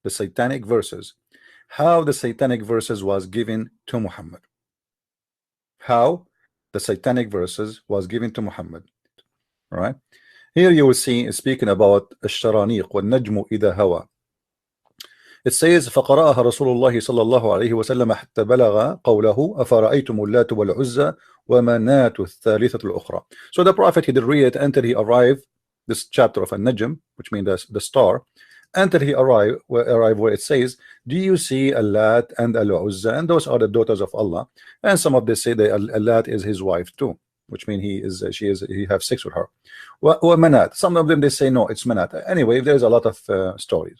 the satanic verses, how the satanic verses was given to Muhammad. How the satanic verses was given to Muhammad. All right. Here you will see speaking about الشرانيق والنجم إذا هوى. It says فقرأها رسول الله صلى الله عليه وسلم حتى بلغ قوله أفرأيتم اللات والعزى ومناة الثالثة الأخرى. So the Prophet, he did read it until he arrived this chapter of النجم, which means the star, until he arrived where it says, do you see Allat and Al-Uzza, and those are the daughters of Allah. And some of them say that Allat is his wife too, which means he have sex with her. Manat, some of them they say no, it's Manat. Anyway, there's a lot of stories.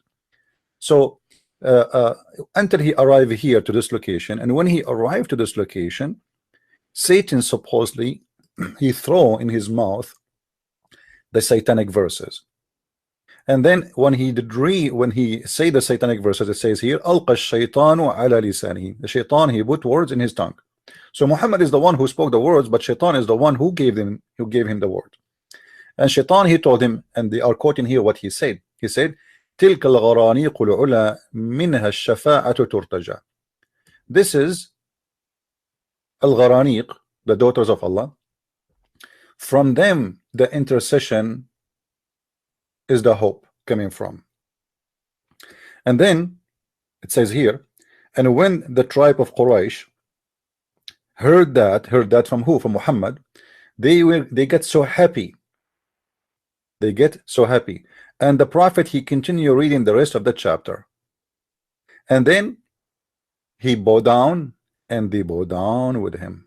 So until he arrived here to this location, and when he arrived to this location, Satan supposedly he throw in his mouth the satanic verses. And then when he say the satanic verses, it says here, Alqa shaytanu ala lisanihi. The shaitan, he put words in his tongue. So Muhammad is the one who spoke the words, but shaitan is the one who gave him the word. And shaitan, he told him, and they are quoting here what he said. He said, تلك الغرانيق العلا منها الشفاعة ترتجى. This is al-gharaniq, the daughters of Allah. From them the intercession is the hope coming from. And then it says here, and when the tribe of Quraysh heard that from who? From Muhammad, they get so happy. They get so happy. And the Prophet, he continued reading the rest of the chapter. And then he bowed down, and they bowed down with him,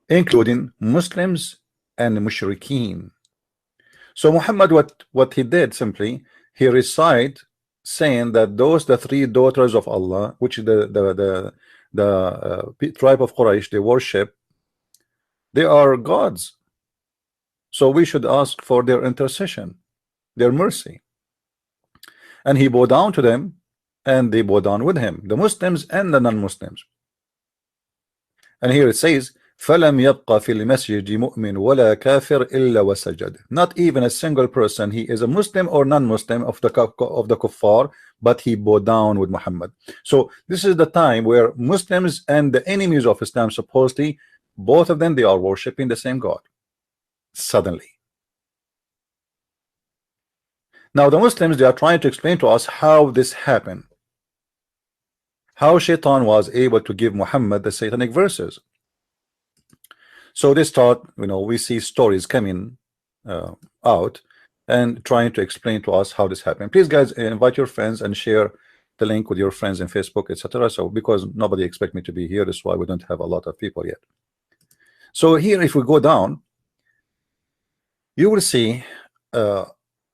including Muslims and mushrikeen. So Muhammad, what he did simply, he recite saying that the three daughters of Allah, which the tribe of Quraysh, they worship, they are gods. So we should ask for their intercession, their mercy. And he bowed down to them, and they bowed down with him, the Muslims and the non-Muslims. And here it says, فَلَمْ يَبْقَ فِي الْمَسْجِدِ مُؤْمِنٌ وَلَا كَافِرٌ إِلَّا وَسَجَدَ. Not even a single person, he is a Muslim or non-Muslim of the kuffar, but he bowed down with Muhammad. So this is the time where Muslims and the enemies of Islam, supposedly, both of them, they are worshipping the same God. Suddenly. Now the Muslims, they are trying to explain to us how this happened, how shaitan was able to give Muhammad the satanic verses. So they start, we see stories coming out and trying to explain to us how this happened. Please guys, invite your friends and share the link with your friends in Facebook, etc. So because nobody expect me to be here, that's why we don't have a lot of people yet. So here, if we go down, you will see the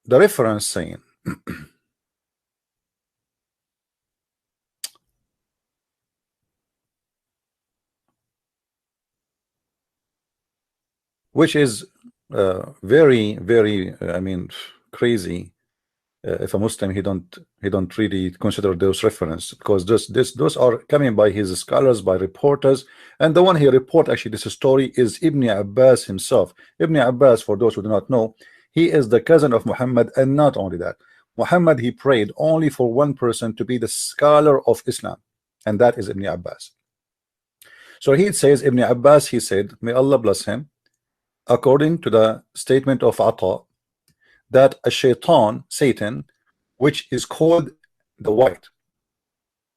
reference saying which is very, very, crazy. If a Muslim, he don't really consider those references, because those are coming by his scholars, by reporters, and the one he report actually this story is Ibn Abbas himself. Ibn Abbas, for those who do not know, he is the cousin of Muhammad, and not only that, Muhammad, he prayed only for one person to be the scholar of Islam, and that is Ibn Abbas. So he says, Ibn Abbas, he said, may Allah bless him, according to the statement of Ata, that a shaitan, Satan, which is called the white,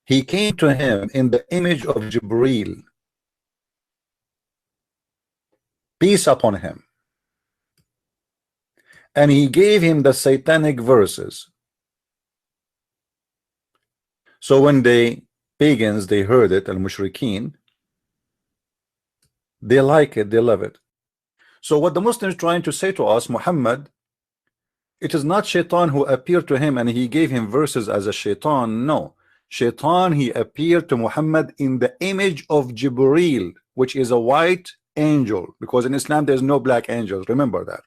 he came to him in the image of Jibreel, peace upon him, and he gave him the satanic verses. So when the pagans, they heard it, al-mushrikeen, they like it, they love it. So what the Muslims trying to say to us, Muhammad, it is not shaitan who appeared to him and he gave him verses as a shaitan. No, shaitan, he appeared to Muhammad in the image of Jibreel, which is a white angel, because in Islam there's no black angels. Remember that.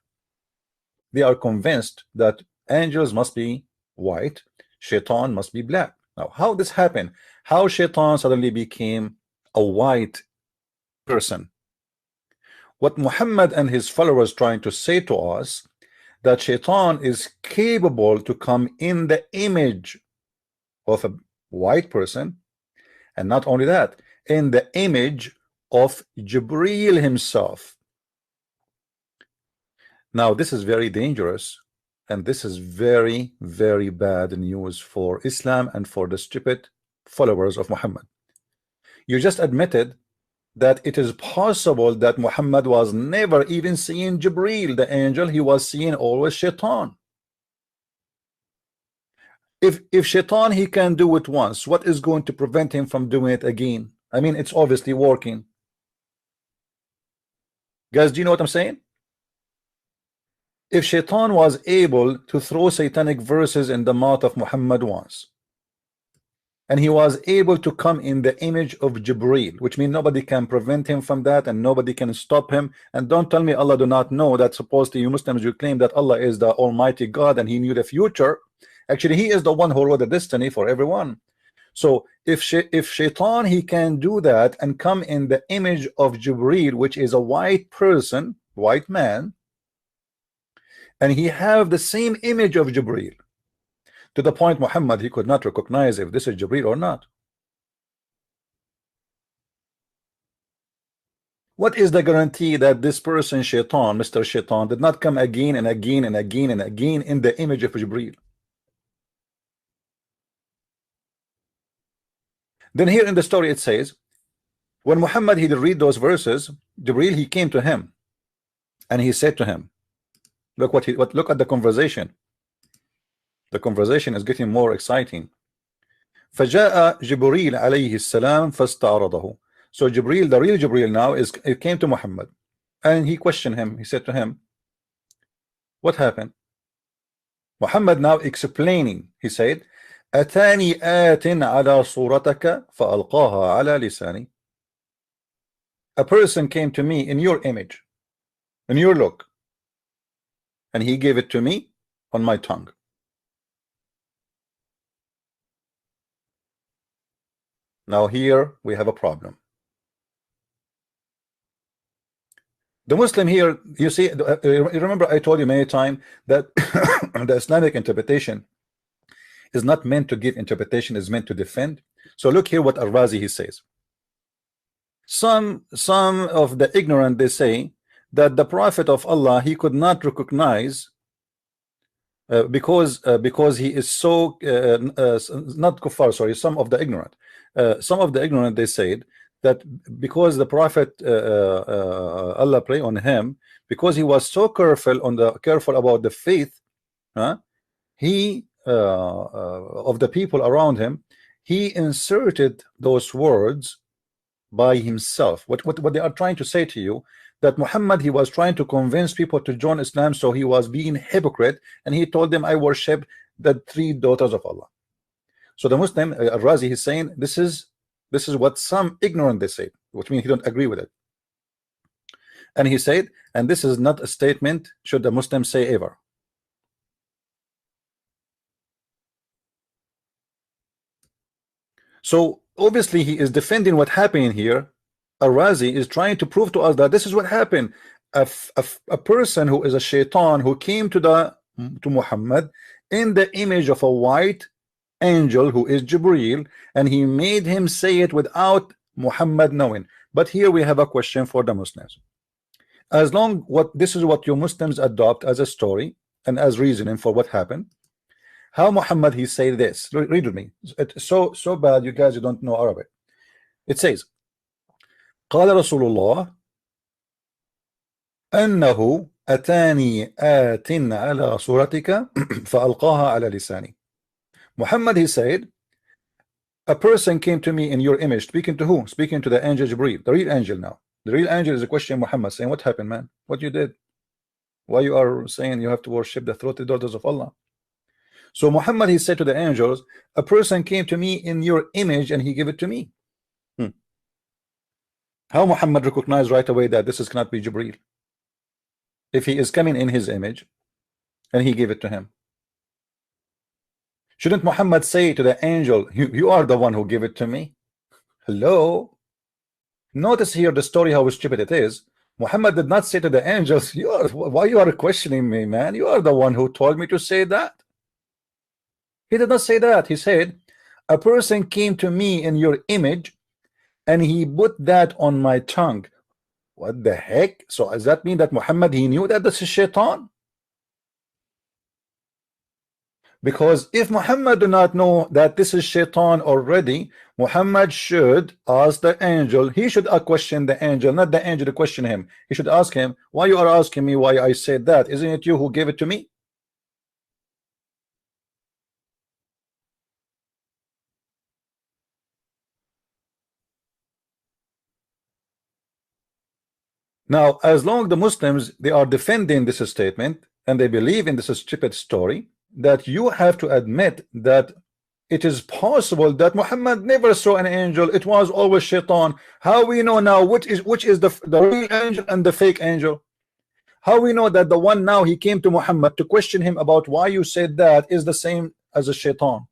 They are convinced that angels must be white, shaitan must be black. Now how this happened? How shaitan suddenly became a white person? What Muhammad and his followers trying to say to us, that Shaitan is capable to come in the image of a white person, and not only that, in the image of Jibreel himself. Now this is very dangerous, and this is very, very bad news for Islam and for the stupid followers of Muhammad. You just admitted that it is possible that Muhammad was never even seeing Jibreel, the angel. He was seeing always Shaitan. If Shaitan, he can do it once, what is going to prevent him from doing it again? I mean, it's obviously working. Guys, do you know what I'm saying? If Shaitan was able to throw satanic verses in the mouth of Muhammad once, and he was able to come in the image of Jibreel, which means nobody can prevent him from that, and nobody can stop him. And don't tell me Allah do not know that. Supposedly you Muslims, you claim that Allah is the Almighty God and he knew the future. Actually, he is the one who wrote the destiny for everyone. So if Shaitan, he can do that and come in the image of Jibreel, which is a white person, white man, and he have the same image of Jibreel, to the point Muhammad, he could not recognize if this is Jibreel or not. What is the guarantee that this person, Shaitan, Mr. Shaitan, did not come again and again and again and again in the image of Jibreel? Then here in the story it says, when Muhammad, he did read those verses, Jibreel, he came to him and he said to him, look look at the conversation. The conversation is getting more exciting. فجاء جبريل عليه السلام فاستعرضه. So Jibreel, the real Jibreel now, it came to Muhammad and he questioned him. He said to him, what happened? Muhammad now explaining, he said, أتاني آت على صورتك فألقاها على لساني. A person came to me in your image, in your look, and he gave it to me on my tongue. Now here we have a problem. The Muslim here, you see, remember I told you many times that the Islamic interpretation is not meant to give interpretation, is meant to defend. So look here what Al-Razi he says. Some of the ignorant, they say that the Prophet of Allah, he could not recognize because he is so not kuffar, sorry, some of the ignorant they said that because the Prophet Allah pray on him, because he was so careful about the faith, he of the people around him, he inserted those words by himself. What they are trying to say to you, that Muhammad, he was trying to convince people to join Islam, so he was being hypocrite, and he told them, I worship the 3 daughters of Allah. So the Muslim Al-Razi, he's saying this is what some ignorant they say, which means he don't agree with it. And he said, and this is not a statement should the Muslim say ever. So obviously he is defending what happened here. Al-Razi is trying to prove to us that this is what happened. A person who is a shaitan, who came to Muhammad in the image of a white angel who is Jibreel, and he made him say it without Muhammad knowing. But here we have a question for the Muslims. As long this is what you Muslims adopt as a story and as reasoning for what happened, how Muhammad he say this? Read with me. It's so bad, you guys, you don't know Arabic. It says, قال رسول الله أنه أتاني آت على صورتك فألقاها على لساني. Muhammad, he said, a person came to me in your image. Speaking to who? Speaking to the angel Jibreel, the real angel now. The real angel is a question Muhammad saying, what happened, man? What you did? Why you are saying you have to worship the 3 daughters of Allah? So Muhammad, he said to the angels, a person came to me in your image and he gave it to me. How Muhammad recognized right away that this cannot be Jibreel if he is coming in his image and he gave it to him? Shouldn't Muhammad say to the angel, you are the one who gave it to me? Hello? Notice here the story, how stupid it is. Muhammad did not say to the angels, why you are questioning me, man? You are the one who told me to say that. He did not say that. He said, a person came to me in your image and he put that on my tongue. What the heck? So does that mean that Muhammad, he knew that this is shaitan? Because if Muhammad do not know that this is shaitan already, Muhammad should ask the angel. He should question the angel, not the angel to question him. He should ask him, why you are asking me why I said that? Isn't it you who gave it to me? Now, as long the Muslims, they are defending this statement and they believe in this stupid story, that you have to admit that it is possible that Muhammad never saw an angel. It was always shaitan. How we know now which is the real angel and the fake angel? How we know that the one now he came to Muhammad to question him about why you said that is the same as a shaitan?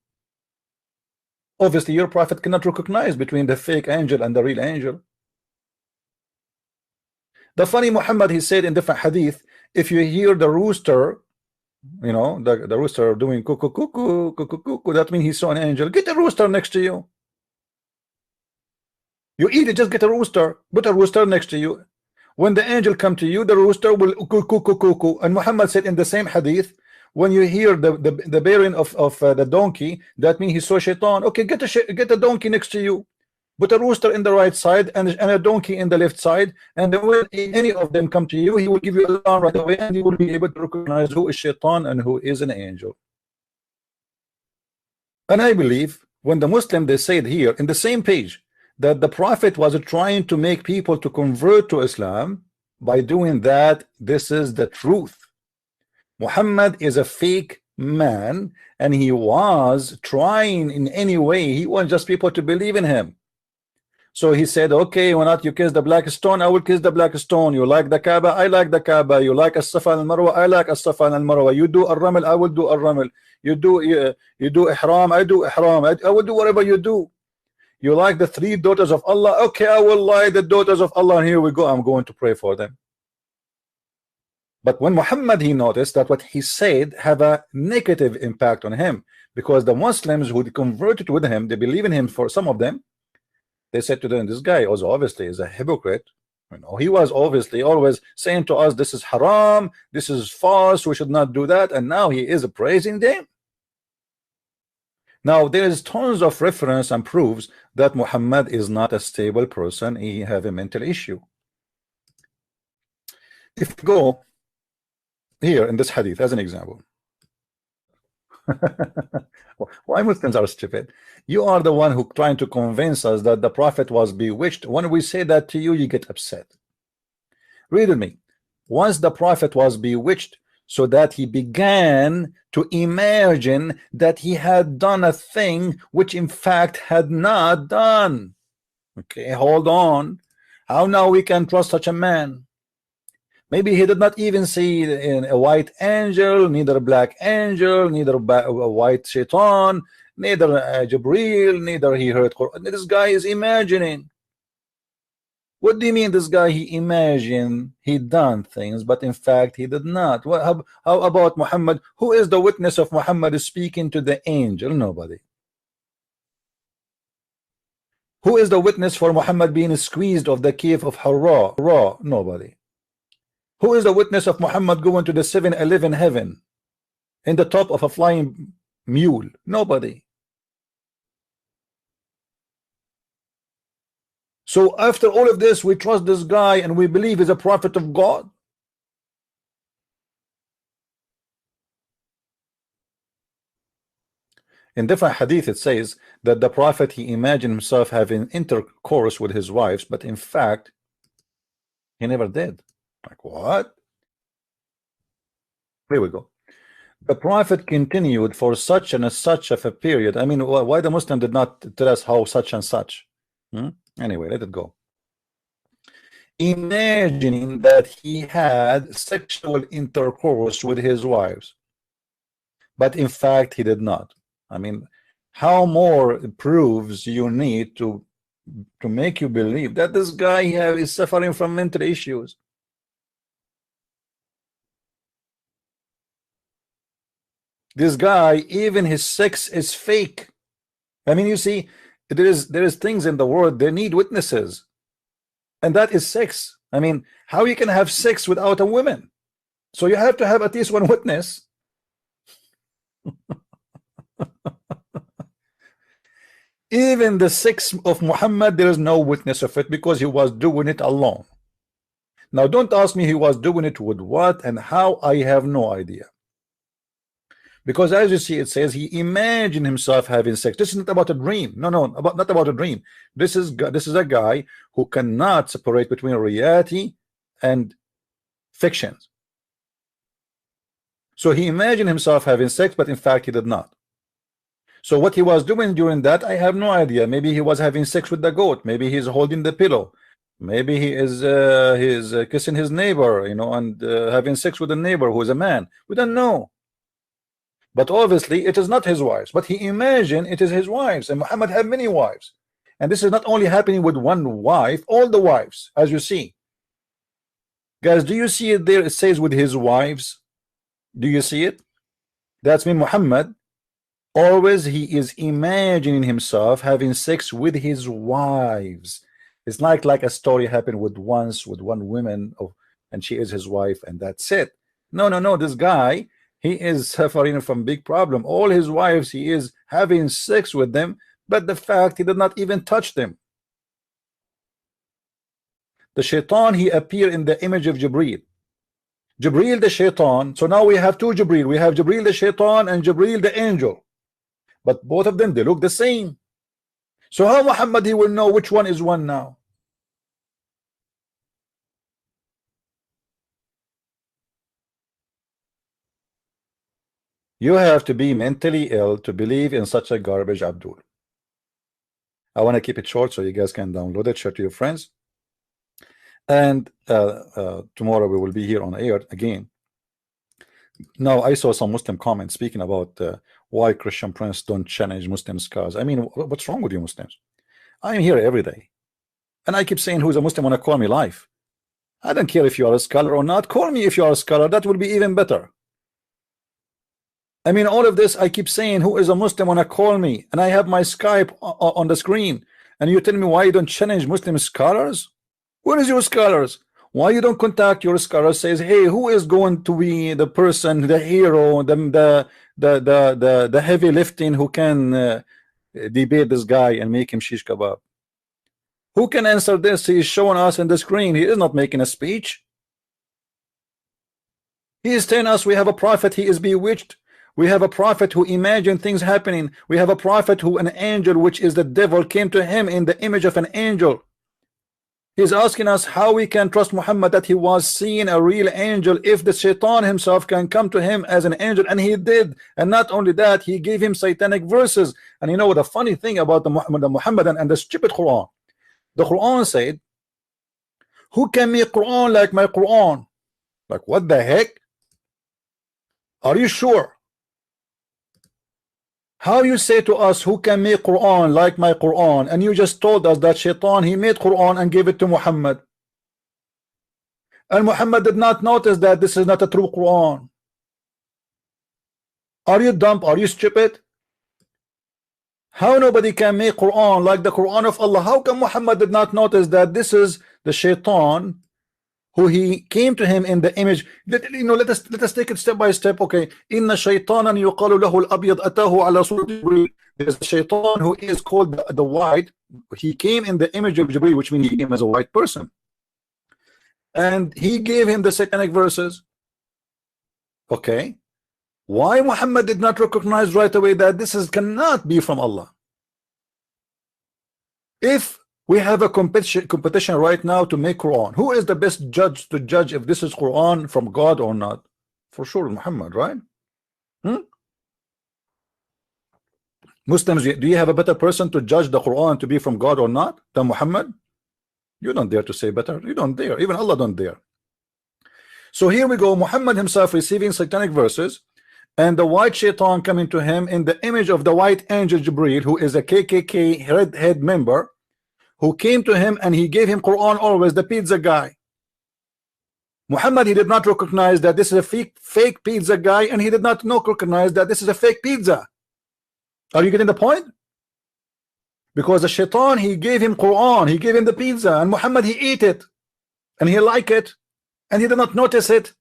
Obviously, your prophet cannot recognize between the fake angel and the real angel. The funny Muhammad, he said in different hadith, if you hear the rooster, you know, the rooster doing cuckoo, cuckoo, cuckoo, cuckoo, that means he saw an angel. Get a rooster next to you. You eat it, just get a rooster. Put a rooster next to you. When the angel come to you, the rooster will cuckoo, cuckoo, cuckoo. And Muhammad said in the same hadith, when you hear the bearing of the donkey, that means he saw shaitan. Okay, get a donkey next to you. Put a rooster in the right side and a donkey in the left side, and then when any of them come to you, he will give you an alarm right away, and you will be able to recognize who is shaitan and who is an angel. And I believe when the Muslim, they said here in the same page that the prophet was trying to make people to convert to Islam by doing that, this is the truth. Muhammad is a fake man, and he was trying in any way, he wants just people to believe in him. So he said, okay, why not you kiss the black stone? I will kiss the black stone. You like the Kaaba? I like the Kaaba. You like as-Safa and al-Marwa? I like as-Safa and al-Marwa. You do al-Ramal? I will do al-Ramal. You do ihram? I do ihram. I will do whatever you do. You like the 3 daughters of Allah? Okay, I will like the daughters of Allah. And here we go. I'm going to pray for them. But when Muhammad, he noticed that what he said have a negative impact on him, because the Muslims who converted with him, they believe in him. For some of them, they said to them, this guy also obviously is a hypocrite. You know, he was obviously always saying to us, this is haram, this is false, we should not do that, and now he is praising them. Now there is tons of reference and proofs that Muhammad is not a stable person. He have a mental issue. If you go here in this hadith as an example, why Muslims are stupid? You are the one who trying to convince us that the prophet was bewitched. When we say that to you, you get upset. Read with me. Once the prophet was bewitched, so that he began to imagine that he had done a thing which in fact had not done. Okay, hold on. How now we can trust such a man? Maybe he did not even see a white angel, neither a black angel, neither a white shaitan, neither Jibreel, neither he heard Quran. This guy is imagining. What do you mean this guy, he imagined he done things, but in fact he did not? How about Muhammad? Who is the witness of Muhammad speaking to the angel? Nobody. Who is the witness for Muhammad being squeezed of the cave of Hira? Nobody. Who is the witness of Muhammad going to the 7-Eleven heaven in the top of a flying mule? Nobody. So after all of this, we trust this guy and we believe he's a prophet of God. In different hadith it says that the prophet, he imagined himself having intercourse with his wives, but in fact he never did. Like what? Here we go. The prophet continued for such and such of a period. I mean, why the Muslim did not tell us how such and such? Anyway, let it go. Imagining that he had sexual intercourse with his wives, but in fact he did not. I mean, how more proofs you need to make you believe that this guy is suffering from mental issues? This guy, even his sex is fake. I mean, you see, there is things in the world they need witnesses, and that is sex. I mean, how you can have sex without a woman? So you have to have at least one witness. Even the sex of Muhammad, there is no witness of it because he was doing it alone. Now, don't ask me he was doing it with what and how. I have no idea. Because as you see, it says he imagined himself having sex. This is not about a dream. No, not about a dream. This is a guy who cannot separate between reality and fictions. So he imagined himself having sex, but in fact he did not. So what he was doing during that, I have no idea. Maybe he was having sex with the goat. Maybe he's holding the pillow. Maybe he is kissing his neighbor, you know, and having sex with a neighbor who is a man. We don't know. But obviously it is not his wives, but he imagined it is his wives, and Muhammad had many wives. And this is not only happening with one wife, all the wives, as you see. Guys, do you see it there? It says with his wives. Do you see it? That's mean Muhammad always he is imagining himself having sex with his wives. It's like a story happened with one woman, and she is his wife, and that's it. No, this guy, he is suffering from big problem. All his wives, he is having sex with them, but the fact he did not even touch them. The shaitan, he appeared in the image of Jibreel. Jibreel the shaitan. So now we have two Jibreel. We have Jibreel the shaitan and Jibreel the angel. But both of them, they look the same. So how Muhammad he will know which one is one now? You have to be mentally ill to believe in such a garbage, Abdul. I want to keep it short so you guys can download it, share to your friends. And tomorrow we will be here on air again. Now I saw some Muslim comments speaking about why Christian Prince don't challenge Muslim scholars. I mean, what's wrong with you Muslims? I am here every day, and I keep saying who's a Muslim wanna call me live. I don't care if you are a scholar or not. Call me if you are a scholar. That will be even better. I mean, all of this I keep saying who is a Muslim wanna call me, and I have my Skype on the screen, and you tell me why you don't challenge Muslim scholars? Where is your scholars? Why you don't contact your scholars? Says, hey, who is going to be the person, the hero, the heavy lifting who can debate this guy and make him shish kebab? Who can answer this? He is showing us in the screen. He is not making a speech. He is telling us we have a prophet. He is bewitched. We have a prophet who imagined things happening. We have a prophet who an angel, which is the devil, came to him in the image of an angel. He's asking us how we can trust Muhammad that he was seeing a real angel if the shaitan himself can come to him as an angel, and he did. And not only that, he gave him satanic verses. And you know the funny thing about the Muhammadan and the stupid Quran, the Quran said, who can make Quran like my Quran? Like, what the heck? Are you sure? How you say to us who can make Quran like my Quran, and you just told us that shaitan he made Quran and gave it to Muhammad, and Muhammad did not notice that this is not a true Quran? Are you dumb? Are you stupid? How nobody can make Quran like the Quran of Allah? How come Muhammad did not notice that this is the shaitan who he came to him in the image? Let us take it step by step. Okay, inna shaytanan yuqalu lahu al-abyad atahu ala surati Jibril. There's a shaitan who is called the white. He came in the image of Jibril, which means he came as a white person, and he gave him the satanic verses. Okay, why Muhammad did not recognize right away that this cannot be from Allah? If we have a competition right now to make Quran, who is the best judge to judge if this is Quran from God or not? For sure Muhammad, right? Muslims, do you have a better person to judge the Quran to be from God or not than Muhammad? You don't dare to say better. You don't dare. Even Allah don't dare. So here we go, Muhammad himself receiving satanic verses, and the white shaitan coming to him in the image of the white angel Jibreel, who is a KKK redhead member, who came to him and he gave him Quran always, the pizza guy. Muhammad, he did not recognize that this is a fake pizza guy, and he did not recognize that this is a fake pizza. Are you getting the point? Because the shaitan, he gave him Quran, he gave him the pizza, and Muhammad, he ate it, and he liked it, and he did not notice it.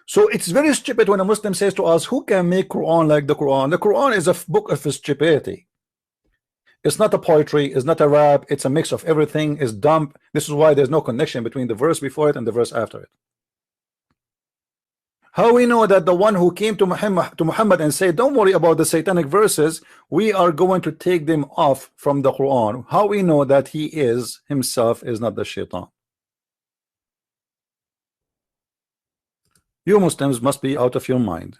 So it's very stupid when a Muslim says to us, who can make Quran like the Quran? The Quran is a book of stupidity. It's not a poetry, it's not a rap, it's a mix of everything, it's dumb. This is why there's no connection between the verse before it and the verse after it. How we know that the one who came to Muhammad and said, don't worry about the satanic verses, we are going to take them off from the Quran? How we know that he is himself is not the shaitan? You Muslims must be out of your mind.